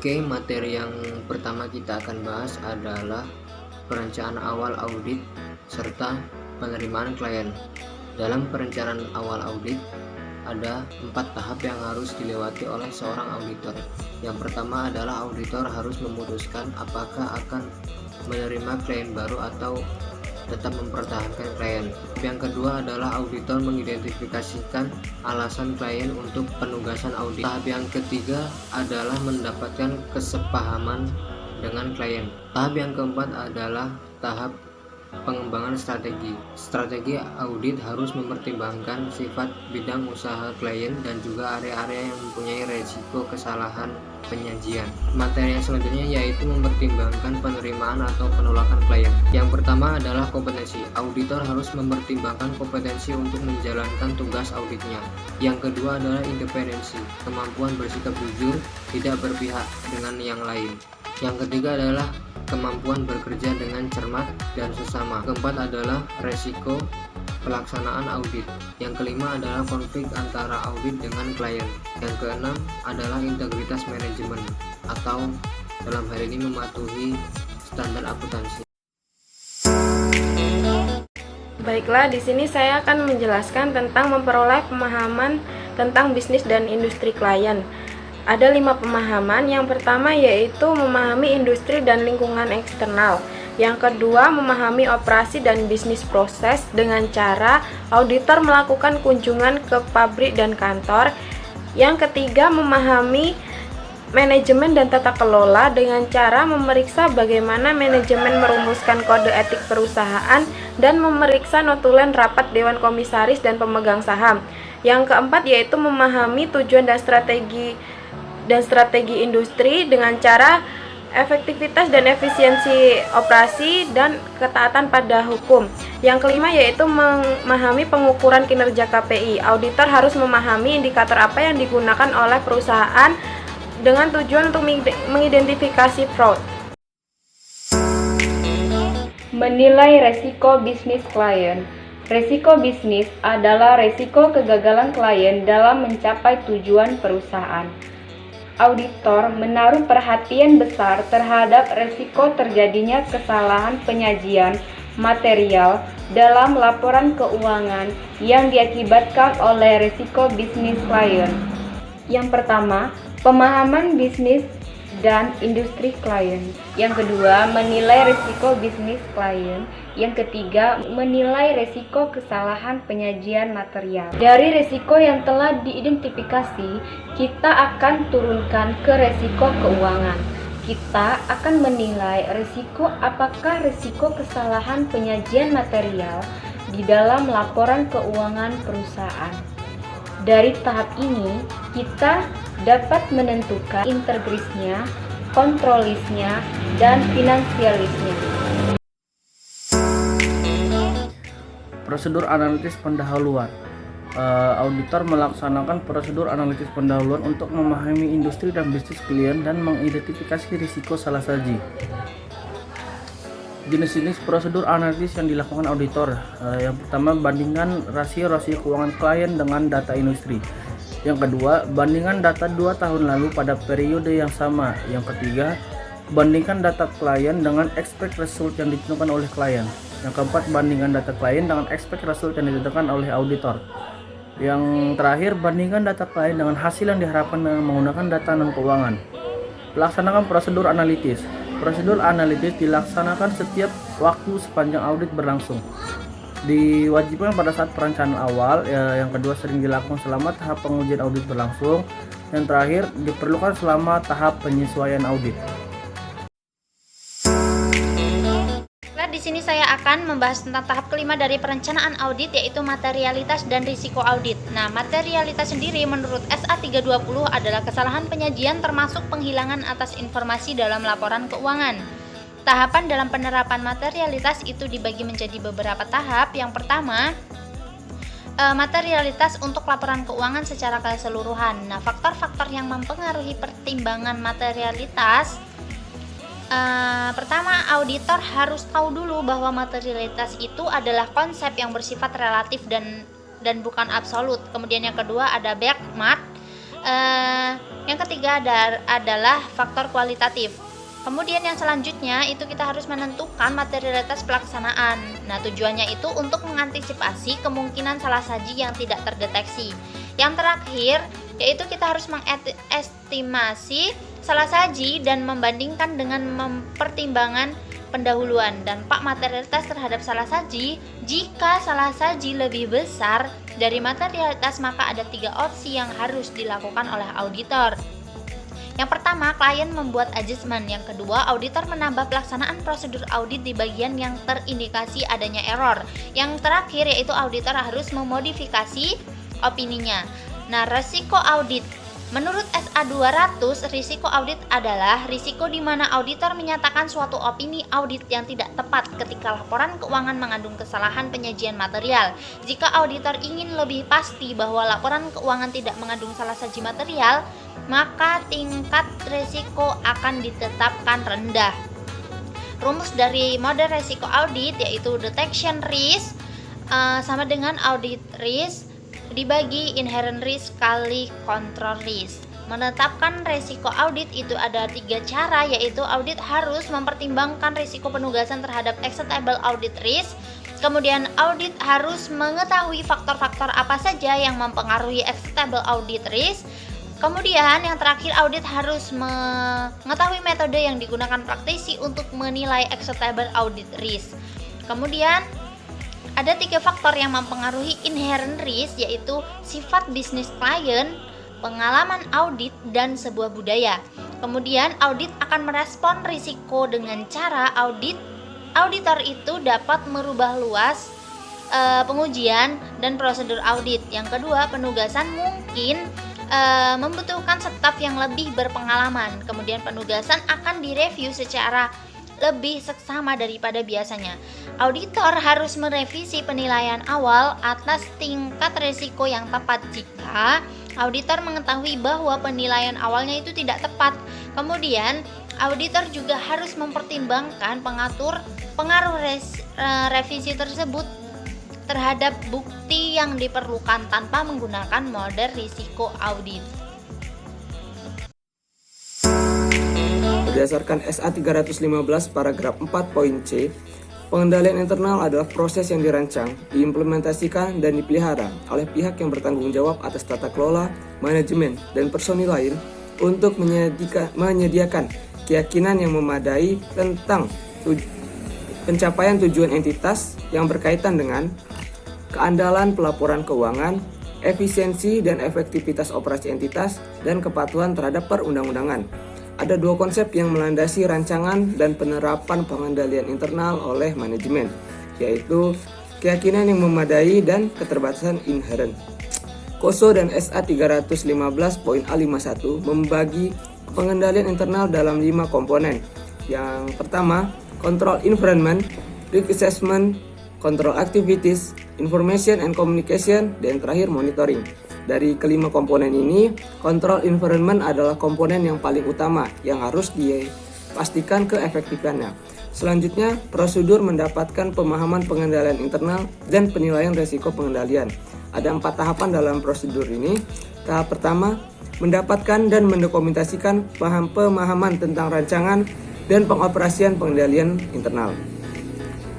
Oke, materi yang pertama kita akan bahas adalah perencanaan awal audit serta penerimaan klien. Dalam perencanaan awal audit, ada 4 tahap yang harus dilewati oleh seorang auditor. Yang pertama adalah auditor harus memutuskan apakah akan menerima klien baru atau tetap mempertahankan klien. Yang kedua adalah auditor mengidentifikasikan alasan klien untuk penugasan audit. Tahap yang ketiga adalah mendapatkan kesepahaman dengan klien. Tahap yang keempat adalah tahap pengembangan strategi. Strategi audit harus mempertimbangkan sifat bidang usaha klien dan juga area-area yang mempunyai resiko kesalahan penyajian. Materi yang selanjutnya yaitu mempertimbangkan penerimaan atau penolakan klien. Yang pertama adalah kompetensi. Auditor harus mempertimbangkan kompetensi untuk menjalankan tugas auditnya. Yang kedua adalah independensi, kemampuan bersikap jujur, tidak berpihak dengan yang lain. Yang ketiga adalah kemampuan bekerja dengan cermat dan sesama. Keempat adalah resiko pelaksanaan audit. Yang kelima adalah konflik antara audit dengan klien. Yang keenam adalah integritas manajemen atau dalam hal ini mematuhi standar akuntansi. Baiklah, di sini saya akan menjelaskan tentang memperoleh pemahaman tentang bisnis dan industri klien. Ada 5 pemahaman. Yang pertama yaitu memahami industri dan lingkungan eksternal. Yang kedua, memahami operasi dan bisnis proses dengan cara auditor melakukan kunjungan ke pabrik dan kantor. Yang ketiga, memahami manajemen dan tata kelola dengan cara memeriksa bagaimana manajemen merumuskan kode etik perusahaan dan memeriksa notulen rapat dewan komisaris dan pemegang saham. Yang keempat yaitu memahami tujuan dan strategi industri dengan cara efektivitas dan efisiensi operasi dan ketaatan pada hukum. Yang kelima yaitu memahami pengukuran kinerja KPI. Auditor harus memahami indikator apa yang digunakan oleh perusahaan dengan tujuan untuk mengidentifikasi fraud. Menilai resiko bisnis klien. Resiko bisnis adalah resiko kegagalan klien dalam mencapai tujuan perusahaan. Auditor menaruh perhatian besar terhadap resiko terjadinya kesalahan penyajian material dalam laporan keuangan yang diakibatkan oleh resiko bisnis klien. Yang pertama, pemahaman bisnis dan industri klien. Yang kedua, menilai resiko bisnis klien. Yang ketiga, menilai resiko kesalahan penyajian material. Dari resiko yang telah diidentifikasi, kita akan turunkan ke resiko keuangan. Kita akan menilai resiko apakah resiko kesalahan penyajian material di dalam laporan keuangan perusahaan. Dari tahap ini, kita dapat menentukan integrisnya, kontrolisnya, dan finansialisnya. Prosedur analisis pendahuluan. Auditor melaksanakan prosedur analisis pendahuluan untuk memahami industri dan bisnis klien dan mengidentifikasi risiko salah saji. Jenis-jenis prosedur analisis yang dilakukan auditor. Yang pertama, bandingkan rasio-rasio keuangan klien dengan data industri. Yang kedua, bandingkan data 2 tahun lalu pada periode yang sama. Yang ketiga, bandingkan data klien dengan expect result yang ditentukan oleh klien. Yang keempat, bandingkan data klien dengan expect result yang ditentukan oleh auditor. Yang terakhir, bandingkan data klien dengan hasil yang diharapkan dengan menggunakan data non-keuangan. Laksanakan prosedur analitis. Prosedur analitis dilaksanakan setiap waktu sepanjang audit berlangsung. Diwajibkan pada saat perencanaan awal, yang kedua sering dilakukan selama tahap pengujian audit berlangsung, dan terakhir diperlukan selama tahap penyesuaian audit. Di sini saya akan membahas tentang tahap kelima dari perencanaan audit, yaitu materialitas dan risiko audit. Nah, materialitas sendiri menurut SA 320 adalah kesalahan penyajian termasuk penghilangan atas informasi dalam laporan keuangan. Tahapan dalam penerapan materialitas itu dibagi menjadi beberapa tahap. Yang pertama, materialitas untuk laporan keuangan secara keseluruhan. Nah, faktor-faktor yang mempengaruhi pertimbangan materialitas. Pertama, auditor harus tahu dulu bahwa materialitas itu adalah konsep yang bersifat relatif dan bukan absolut. Kemudian yang kedua ada backmat. Yang ketiga adalah faktor kualitatif. Kemudian yang selanjutnya itu kita harus menentukan materialitas pelaksanaan. Nah, tujuannya itu untuk mengantisipasi kemungkinan salah saji yang tidak terdeteksi. Yang terakhir yaitu kita harus mengestimasi salah saji dan membandingkan dengan mempertimbangkan pendahuluan dampak materialitas terhadap salah saji. Jika salah saji lebih besar dari materialitas, maka ada 3 opsi yang harus dilakukan oleh auditor. Yang pertama, klien membuat adjustment. Yang kedua, auditor menambah pelaksanaan prosedur audit di bagian yang terindikasi adanya error. Yang terakhir yaitu auditor harus memodifikasi opininya. Nah, risiko audit. Menurut SA 200, risiko audit adalah risiko di mana auditor menyatakan suatu opini audit yang tidak tepat ketika laporan keuangan mengandung kesalahan penyajian material. Jika auditor ingin lebih pasti bahwa laporan keuangan tidak mengandung salah saji material, maka tingkat risiko akan ditetapkan rendah. Rumus dari model risiko audit yaitu detection risk sama dengan audit risk dibagi inherent risk kali control risk. Menetapkan risiko audit itu ada 3 cara, yaitu audit harus mempertimbangkan risiko penugasan terhadap acceptable audit risk. Kemudian audit harus mengetahui faktor-faktor apa saja yang mempengaruhi acceptable audit risk. Kemudian yang terakhir, audit harus mengetahui metode yang digunakan praktisi untuk menilai acceptable audit risk. Kemudian ada 3 faktor yang mempengaruhi inherent risk, yaitu sifat bisnis klien, pengalaman audit, dan sebuah budaya. Kemudian audit akan merespon risiko dengan cara auditor itu dapat merubah luas pengujian dan prosedur audit. Yang kedua, penugasan mungkin membutuhkan staf yang lebih berpengalaman. Kemudian penugasan akan direview secara lebih seksama daripada biasanya. Auditor harus merevisi penilaian awal atas tingkat risiko yang tepat jika auditor mengetahui bahwa penilaian awalnya itu tidak tepat. Kemudian auditor juga harus mempertimbangkan pengaruh revisi tersebut terhadap bukti yang diperlukan tanpa menggunakan model risiko audit. Berdasarkan SA 315 paragraf 4 poin C, pengendalian internal adalah proses yang dirancang, diimplementasikan, dan dipelihara oleh pihak yang bertanggung jawab atas tata kelola, manajemen, dan personil lain untuk menyediakan keyakinan yang memadai tentang pencapaian tujuan entitas yang berkaitan dengan keandalan pelaporan keuangan, efisiensi dan efektivitas operasi entitas, dan kepatuhan terhadap perundang-undangan. Ada 2 konsep yang melandasi rancangan dan penerapan pengendalian internal oleh manajemen, yaitu keyakinan yang memadai dan keterbatasan inherent. KOSO dan SA 315 poin A51 membagi pengendalian internal dalam 5 komponen. Yang pertama, control environment, risk assessment, control activities, information and communication, dan terakhir monitoring. Dari kelima komponen ini, control environment adalah komponen yang paling utama yang harus dipastikan keefektifannya. Selanjutnya, prosedur mendapatkan pemahaman pengendalian internal dan penilaian risiko pengendalian. Ada 4 tahapan dalam prosedur ini. Tahap pertama, mendapatkan dan mendokumentasikan pemahaman tentang rancangan dan pengoperasian pengendalian internal.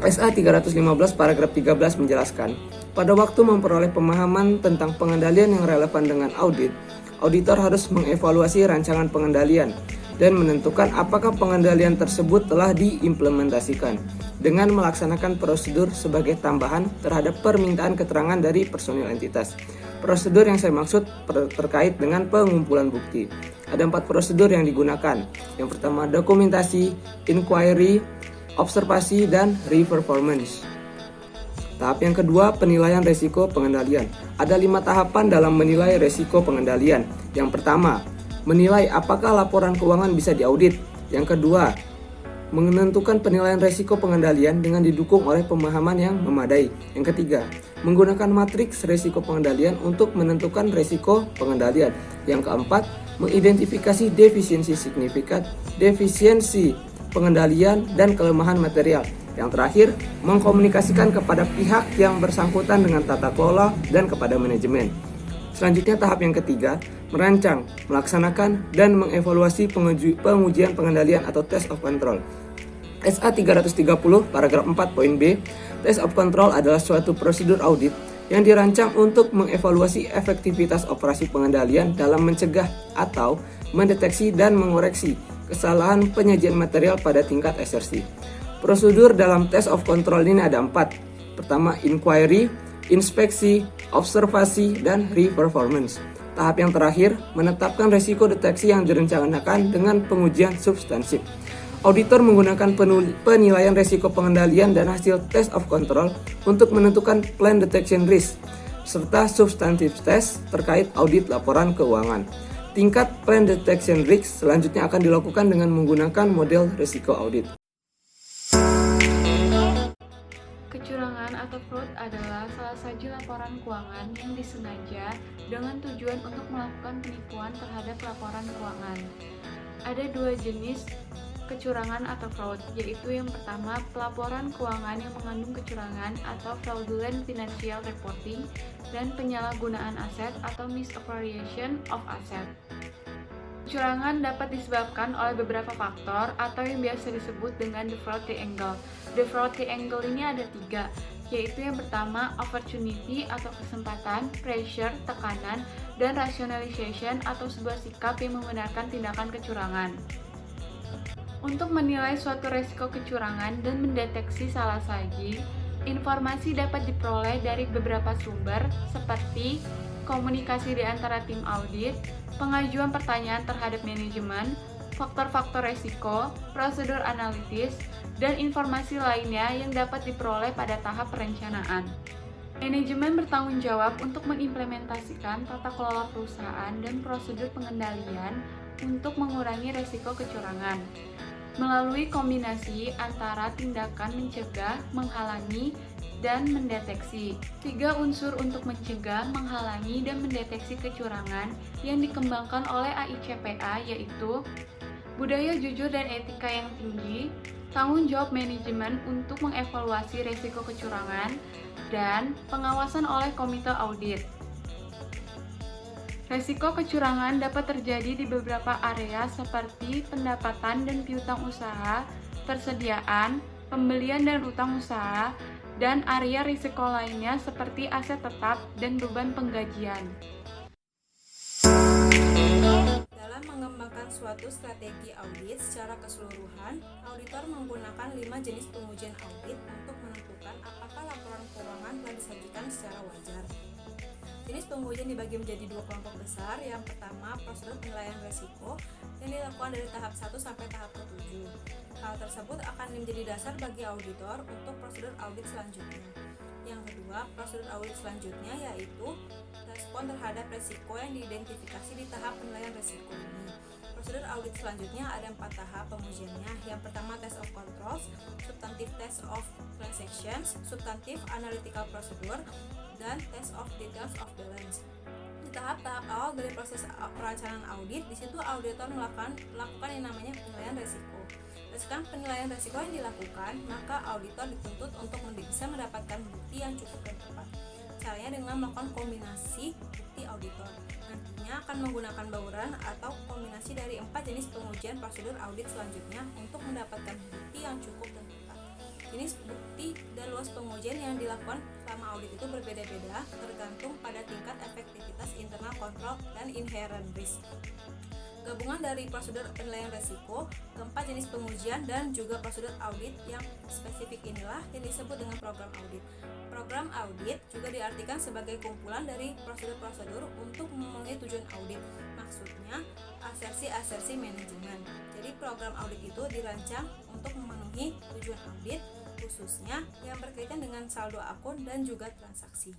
SA 315 paragraf 13 menjelaskan, pada waktu memperoleh pemahaman tentang pengendalian yang relevan dengan audit, auditor harus mengevaluasi rancangan pengendalian dan menentukan apakah pengendalian tersebut telah diimplementasikan dengan melaksanakan prosedur sebagai tambahan terhadap permintaan keterangan dari personil entitas. Prosedur yang saya maksud terkait dengan pengumpulan bukti. Ada 4 prosedur yang digunakan. Yang pertama, dokumentasi, inquiry, observasi, dan re-performance. Tahap yang kedua, penilaian risiko pengendalian. Ada 5 tahapan dalam menilai risiko pengendalian. Yang pertama, menilai apakah laporan keuangan bisa diaudit. Yang kedua, menentukan penilaian risiko pengendalian dengan didukung oleh pemahaman yang memadai. Yang ketiga, menggunakan matriks risiko pengendalian untuk menentukan risiko pengendalian. Yang keempat, mengidentifikasi defisiensi signifikan, defisiensi pengendalian, dan kelemahan material. Yang terakhir, mengkomunikasikan kepada pihak yang bersangkutan dengan tata kelola dan kepada manajemen. Selanjutnya tahap yang ketiga, merancang, melaksanakan, dan mengevaluasi pengujian pengendalian atau test of control. SA 330 paragraf 4 poin B, test of control adalah suatu prosedur audit yang dirancang untuk mengevaluasi efektivitas operasi pengendalian dalam mencegah atau mendeteksi dan mengoreksi kesalahan penyajian material pada tingkat SRC. Prosedur dalam test of control ini ada 4. Pertama, inquiry, inspeksi, observasi, dan re-performance. Tahap yang terakhir, menetapkan resiko deteksi yang direncanakan dengan pengujian substansif. Auditor menggunakan penilaian resiko pengendalian dan hasil test of control untuk menentukan plan detection risk, serta substantive test terkait audit laporan keuangan. Tingkat plan detection risk selanjutnya akan dilakukan dengan menggunakan model risiko audit. Kecurangan atau fraud adalah salah satu laporan keuangan yang disengaja dengan tujuan untuk melakukan penipuan terhadap laporan keuangan. Ada 2 jenis kecurangan atau fraud, yaitu yang pertama, pelaporan keuangan yang mengandung kecurangan atau fraudulent financial reporting, dan penyalahgunaan aset atau misappropriation of asset. Kecurangan dapat disebabkan oleh beberapa faktor atau yang biasa disebut dengan the fraud triangle. The fraud triangle ini ada 3, yaitu yang pertama opportunity atau kesempatan, pressure, tekanan, dan rationalization atau sebuah sikap yang membenarkan tindakan kecurangan. Untuk menilai suatu resiko kecurangan dan mendeteksi salah saji, informasi dapat diperoleh dari beberapa sumber seperti komunikasi di antara tim audit, pengajuan pertanyaan terhadap manajemen, faktor-faktor resiko, prosedur analitis, dan informasi lainnya yang dapat diperoleh pada tahap perencanaan. Manajemen bertanggung jawab untuk mengimplementasikan tata kelola perusahaan dan prosedur pengendalian untuk mengurangi resiko kecurangan melalui kombinasi antara tindakan mencegah, menghalangi, dan mendeteksi. 3 unsur untuk mencegah, menghalangi, dan mendeteksi kecurangan yang dikembangkan oleh AICPA yaitu budaya jujur dan etika yang tinggi, tanggung jawab manajemen untuk mengevaluasi risiko kecurangan, dan pengawasan oleh komite audit. Risiko kecurangan dapat terjadi di beberapa area seperti pendapatan dan piutang usaha, persediaan, pembelian dan utang usaha, dan area risiko lainnya seperti aset tetap dan beban penggajian. Dalam mengembangkan suatu strategi audit secara keseluruhan, auditor menggunakan 5 jenis pengujian audit untuk menentukan apakah laporan keuangan telah disajikan secara wajar. Jenis pengujian dibagi menjadi 2 kelompok besar. Yang pertama, prosedur penilaian risiko yang dilakukan dari tahap 1 sampai tahap ke-7. Hal tersebut akan menjadi dasar bagi auditor untuk prosedur audit selanjutnya. Yang kedua, prosedur audit selanjutnya yaitu respon terhadap risiko yang diidentifikasi di tahap penilaian risiko ini. Prosedur audit selanjutnya ada 4 tahap pengujiannya. Yang pertama, test of controls, substantive test of transactions, substantive analytical procedure, dan test of details of balance. Di tahap-tahap awal dari proses perencanaan audit, di situ auditor melakukan yang namanya penilaian risiko. Berdasarkan penilaian risiko yang dilakukan, maka auditor dituntut untuk bisa mendapatkan bukti yang cukup dan tepat. Caranya dengan melakukan kombinasi bukti auditor. Nantinya akan menggunakan bauran atau kombinasi dari 4 jenis pengujian prosedur audit selanjutnya untuk mendapatkan bukti yang cukup dan tepat. Jenis bukti dan luas pengujian yang dilakukan selama audit itu berbeda-beda tergantung pada tingkat efektivitas internal control dan inherent risk. Gabungan dari prosedur penilaian risiko, 4 jenis pengujian, dan juga prosedur audit yang spesifik inilah yang disebut dengan program audit. Program audit juga diartikan sebagai kumpulan dari prosedur-prosedur untuk memenuhi tujuan audit. Maksudnya, asersi-asersi manajemen. Jadi program audit itu dirancang untuk memenuhi tujuan audit, khususnya yang berkaitan dengan saldo akun dan juga transaksi.